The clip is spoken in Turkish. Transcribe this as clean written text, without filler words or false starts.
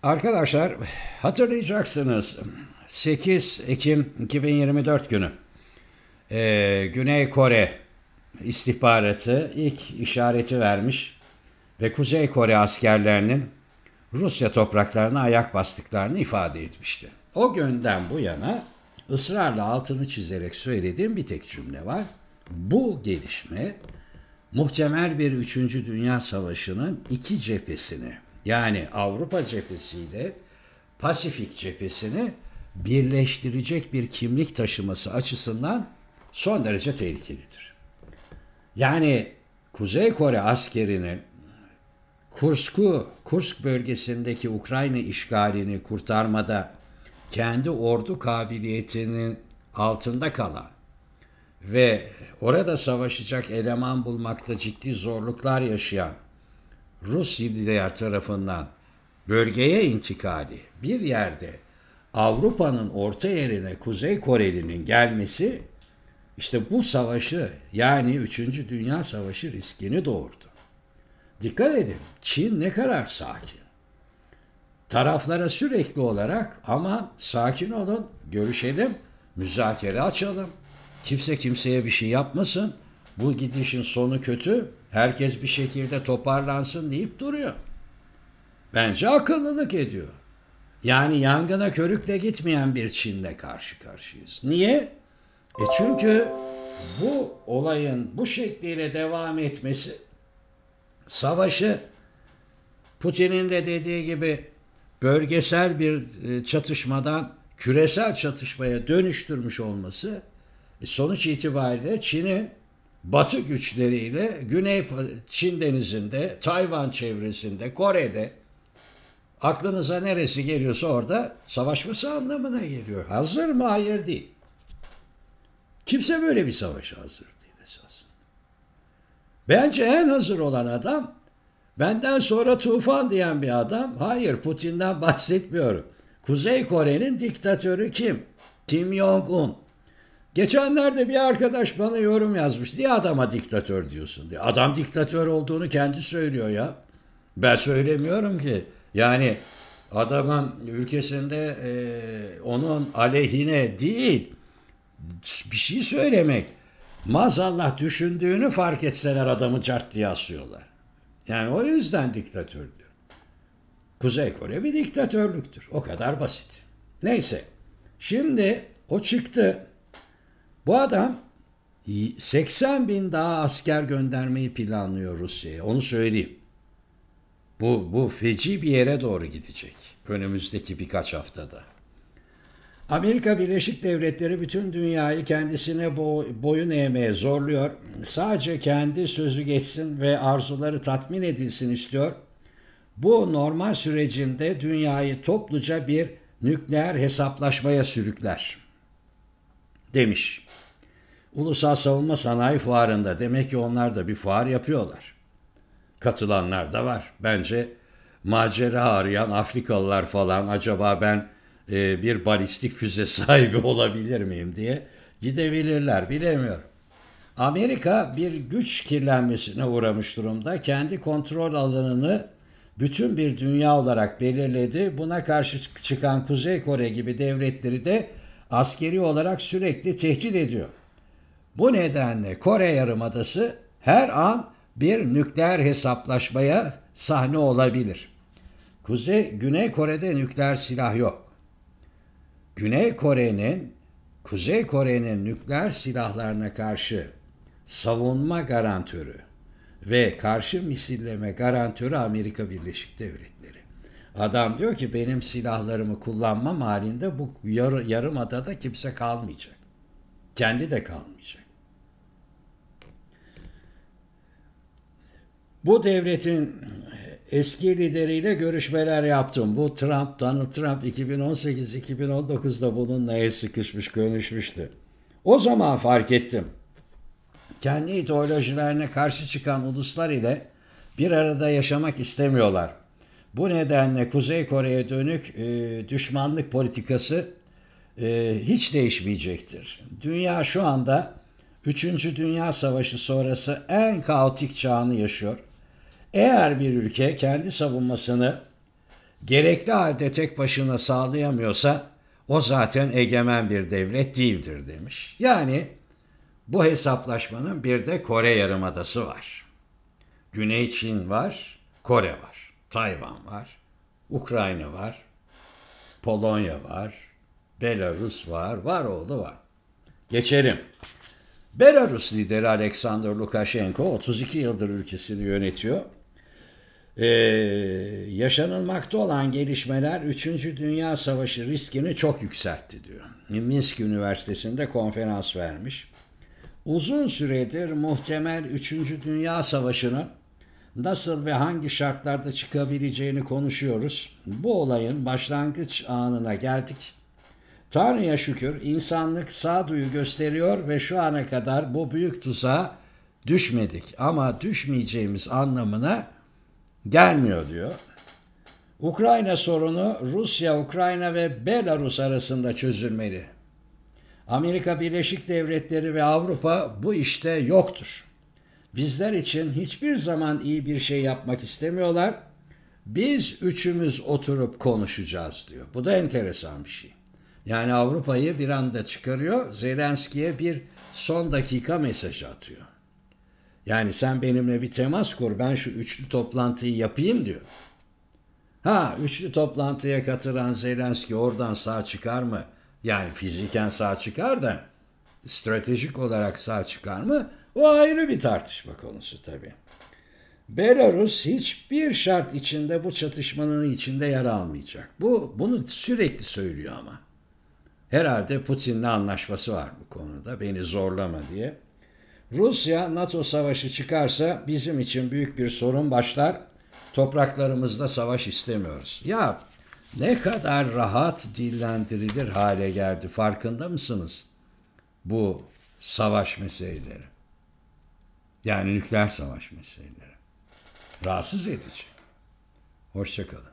Arkadaşlar hatırlayacaksınız 8 Ekim 2024 günü Güney Kore istihbaratı ilk işareti vermiş ve Kuzey Kore askerlerinin Rusya topraklarına ayak bastıklarını ifade etmişti. O günden bu yana ısrarla altını çizerek söylediğim bir tek cümle var. Bu gelişme muhtemel bir 3. Dünya Savaşı'nın iki cephesini, yani Avrupa cephesiyle Pasifik cephesini birleştirecek bir kimlik taşıması açısından son derece tehlikelidir. Yani Kuzey Kore askerinin Kursk bölgesindeki Ukrayna işgalini kurtarmada kendi ordu kabiliyetinin altında kalan ve orada savaşacak eleman bulmakta ciddi zorluklar yaşayan Rus lider tarafından bölgeye intikali bir yerde Avrupa'nın orta yerine Kuzey Koreli'nin gelmesi işte bu savaşı, yani 3. Dünya Savaşı riskini doğurdu. Dikkat edin, Çin ne kadar sakin. Taraflara sürekli olarak aman sakin olun, görüşelim, müzakere açalım. Kimse kimseye bir şey yapmasın. Bu gidişin sonu kötü. Herkes bir şekilde toparlansın deyip duruyor. Bence akıllılık ediyor. Yani yangına körükle gitmeyen bir Çin'le karşı karşıyayız. Niye? Çünkü bu olayın bu şekliyle devam etmesi savaşı Putin'in de dediği gibi bölgesel bir çatışmadan küresel çatışmaya dönüştürmüş olması sonuç itibariyle Çin'in Batı güçleriyle Güney Çin Denizi'nde, Tayvan çevresinde, Kore'de aklınıza neresi geliyorsa orada savaşması anlamına geliyor. Hazır mı? Hayır değil. Kimse böyle bir savaşa hazır değil esasında. Bence en hazır olan adam, benden sonra tufan diyen bir adam. Hayır, Putin'den bahsetmiyorum. Kuzey Kore'nin diktatörü kim? Kim Jong-un. Geçenlerde bir arkadaş bana yorum yazmış. Niye adama diktatör diyorsun diye. Adam diktatör olduğunu kendi söylüyor ya. Ben söylemiyorum ki. Yani adamın ülkesinde onun aleyhine değil bir şey söylemek. Maazallah düşündüğünü fark etseler adamı cart diye asıyorlar. Yani o yüzden diktatör diyor. Kuzey Kore bir diktatörlüktür. O kadar basit. Neyse. Şimdi o çıktı. Bu adam 80 bin daha asker göndermeyi planlıyor Rusya'ya. Onu söyleyeyim. Bu feci bir yere doğru gidecek. Önümüzdeki birkaç haftada. Amerika Birleşik Devletleri bütün dünyayı kendisine boyun eğmeye zorluyor. Sadece kendi sözü geçsin ve arzuları tatmin edilsin istiyor. Bu normal sürecinde dünyayı topluca bir nükleer hesaplaşmaya sürükler demiş. Ulusal Savunma Sanayi Fuarı'nda, demek ki onlar da bir fuar yapıyorlar. Katılanlar da var. Bence macera arayan Afrikalılar falan, acaba ben bir balistik füze sahibi olabilir miyim diye gidebilirler, bilemiyorum. Amerika bir güç kirlenmesine uğramış durumda. Kendi kontrol alanını bütün bir dünya olarak belirledi. Buna karşı çıkan Kuzey Kore gibi devletleri de askeri olarak sürekli tehdit ediyor. Bu nedenle Kore Yarımadası her an bir nükleer hesaplaşmaya sahne olabilir. Güney Kore'de nükleer silah yok. Kuzey Kore'nin nükleer silahlarına karşı savunma garantörü ve karşı misilleme garantörü Amerika Birleşik Devletleri. Adam diyor ki benim silahlarımı kullanmam halinde bu yarımadada kimse kalmayacak. Kendi de kalmayacak. Bu devletin eski lideriyle görüşmeler yaptım. Bu Donald Trump 2018-2019'da bununla el sıkışmış, konuşmuştu. O zaman fark ettim. Kendi ideolojilerine karşı çıkan uluslar ile bir arada yaşamak istemiyorlar. Bu nedenle Kuzey Kore'ye dönük düşmanlık politikası hiç değişmeyecektir. Dünya şu anda 3. Dünya Savaşı sonrası en kaotik çağını yaşıyor. Eğer bir ülke kendi savunmasını gerekli halde tek başına sağlayamıyorsa o zaten egemen bir devlet değildir demiş. Yani bu hesaplaşmanın bir de Kore Yarımadası var. Güney Çin var, Kore var, Tayvan var, Ukrayna var, Polonya var, Belarus var, var. Geçelim. Belarus lideri Alexander Lukashenko 32 yıldır ülkesini yönetiyor. Yaşanılmakta olan gelişmeler 3. Dünya Savaşı riskini çok yükseltti diyor. Minsk Üniversitesi'nde konferans vermiş. Uzun süredir muhtemel 3. Dünya Savaşı'nın nasıl ve hangi şartlarda çıkabileceğini konuşuyoruz. Bu olayın başlangıç anına geldik. Tanrı'ya şükür insanlık sağduyu gösteriyor ve şu ana kadar bu büyük tuzağa düşmedik. Ama düşmeyeceğimiz anlamına gelmiyor diyor. Ukrayna sorunu Rusya, Ukrayna ve Belarus arasında çözülmeli. Amerika Birleşik Devletleri ve Avrupa bu işte yoktur. Bizler için hiçbir zaman iyi bir şey yapmak istemiyorlar. Biz üçümüz oturup konuşacağız diyor. Bu da enteresan bir şey. Yani Avrupa'yı bir anda çıkarıyor, Zelenski'ye bir son dakika mesajı atıyor. Yani sen benimle bir temas kur, ben şu üçlü toplantıyı yapayım diyor. Üçlü toplantıya katılan Zelenski oradan sağ çıkar mı? Yani fiziken sağ çıkar da stratejik olarak sağ çıkar mı? O ayrı bir tartışma konusu tabii. Belarus hiçbir şart içinde bu çatışmanın içinde yer almayacak. Bunu sürekli söylüyor ama. Herhalde Putin'le anlaşması var bu konuda, beni zorlama diye. Rusya NATO savaşı çıkarsa bizim için büyük bir sorun başlar. Topraklarımızda savaş istemiyoruz. Ya ne kadar rahat dillendirilir hale geldi, farkında mısınız? Bu savaş meseleleri. Yani nükleer savaş meseleleri. Rahatsız edici. Hoşça kalın.